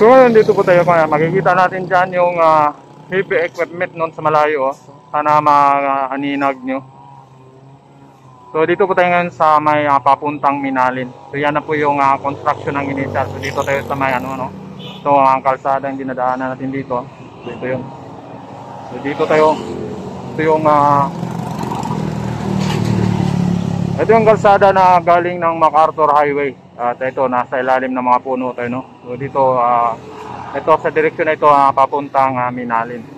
So ngayon dito po tayo, makikita natin dyan yung heavy equipment nun sa malayo. Sana maaninag nyo. So dito po tayo ngayon sa may papuntang Minalin. So yan na po yung construction ng initial. So dito tayo sa may so ang kalsada yung dinadaanan natin dito. So ito yun. So dito tayo. Ito yung kalsada na galing ng MacArthur Highway. At ito nasa ilalim ng mga puno tayo, no. So dito ito sa direksyon na ito papuntang Minalin.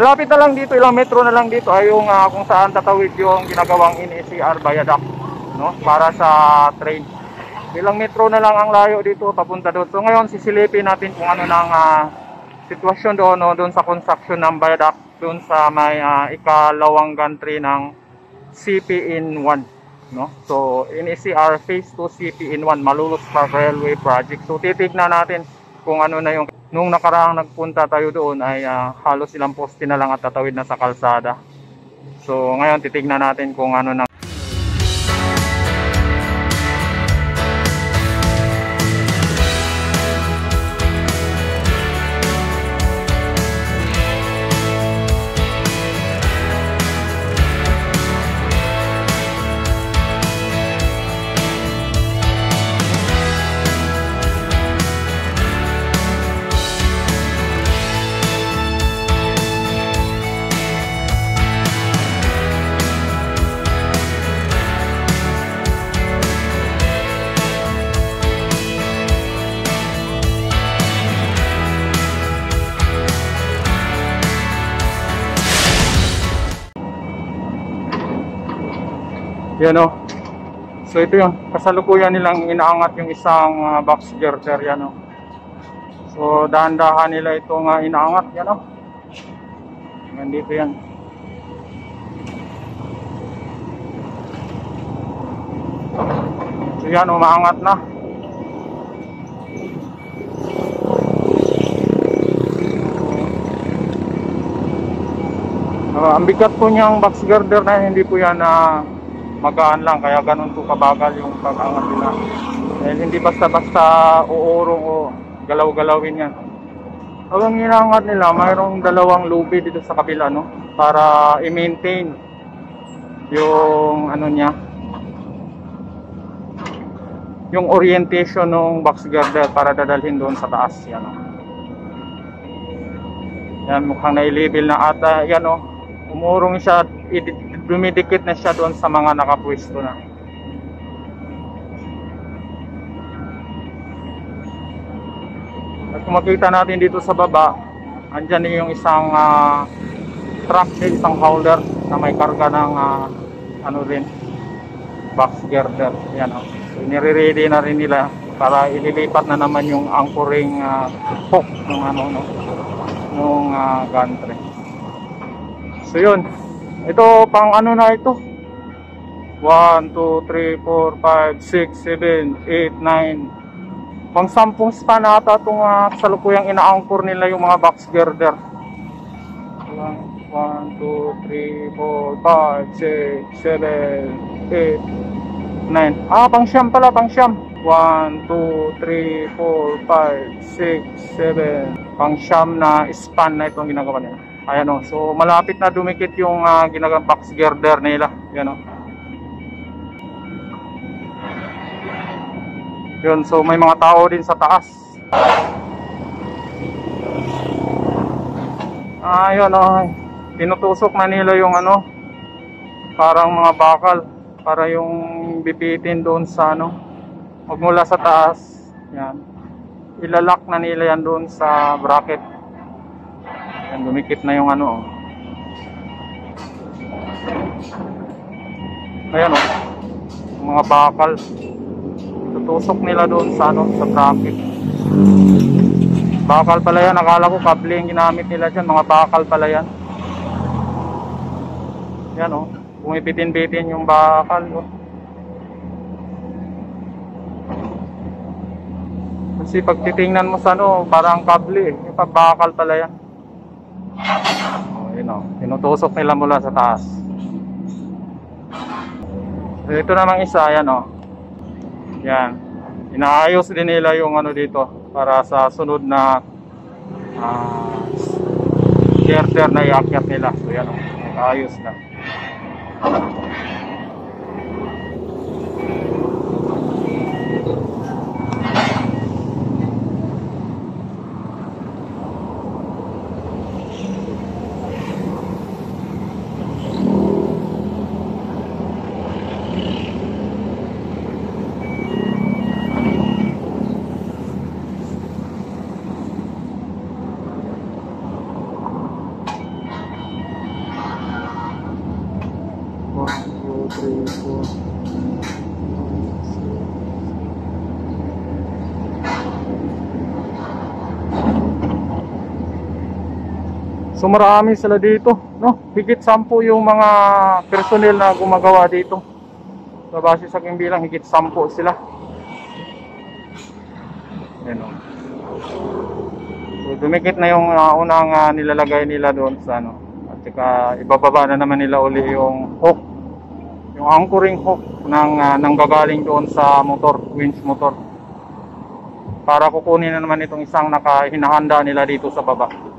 Malapit na lang dito, ilang metro na lang dito ay yung kung saan tatawid yung ginagawang NECR viaduct, no, para sa train. Ilang metro na lang ang layo dito papunta doon. So ngayon sisilipin natin kung ano nang sitwasyon doon, no, doon sa construction ng viaduct doon sa may ikalawang gantry ng CPN1, no. So NECR phase 2 CPN1 Malolos Park Railway Project. So titignan natin kung ano na yung nung nakaraang nagpunta tayo doon ay halos ilang poste na lang at tatawid na sa kalsada. So ngayon titignan natin kung ano na. Yan o. So ito yung kasalukuyan nilang inaangat yung isang box girder. Yan o. So dahan-dahan nila itong inaangat. Yan o. Nandito yan. So yan o, maangat na. Ang bigat po niyang box girder na hindi po yan magaan lang, kaya ganun po kabagal yung pag-angat nila. Dahil hindi basta-basta uurong o galaw-galawin yan. Ang ginangat nila, mayroong dalawang lubi dito sa kabila, no, para i-maintain yung niya, yung orientation ng box girder para dadalhin doon sa taas. Yan o. Yan, mukhang na-level na ata. Yan o, umurong siya, dumidikit na siya doon sa mga nakapwesto na. At kung makita natin dito sa baba, andyan yung isang truck, isang hauler na may karga ng rin, box girder. Yan o. So, nire-ready na rin nila para ililipat na naman yung anchoring hook ng nung gantry. So yun. Ito pang na ito. 1, 2, 3, 4, 5, 6, 7, 8, 9. Pang 10 span ata itong salukuyang ina-anchor nila yung mga box girder. 1, 2, 3, 4, 5, 6, 7, 8, 9. Pang siyam pala, pang siyam. 1, 2, 3, 4, 5, 6, 7. Pang siyam na span na itong ginagawa nila. Ayan o, so malapit na dumikit yung ginagawang box girder nila. Yan o. Yun, so may mga tao din sa taas. Yun o, tinutusok na nila yung parang mga bakal para yung bipitin doon sa magmula sa taas. Yan, ilalak na nila yan doon sa bracket. Yan, dumikit na yung ayan o, mga bakal. Tutusok nila doon sa ano, sa bracket. Bakal pala yan, akala ko kable yung ginamit nila dyan, mga bakal pala yan. Yan oh, bumibitin-bitin yung bakal oh. Kasi pag titingnan mo sa ano, parang kable eh, yung bakal pala yan. Oh, yun oh, tinutusok nila mula sa taas. Ito namang isa, yan oh. Yan, inaayos din nila yung ano dito para sa sunod na girder na iakyat nila. So yan oh, nag-ayos na. So marami sila dito, no? Higit 10 yung mga personnel na gumagawa dito. Sa base sa aking bilang, higit 10 sila. Yan o. So dumikit na yung unang nilalagay nila doon sa ano. At saka ibababa na naman nila uli yung hook. Yung anchoring hook ng gagaling doon sa motor, winch motor. Para kukunin na naman itong isang nakahinahanda nila dito sa baba.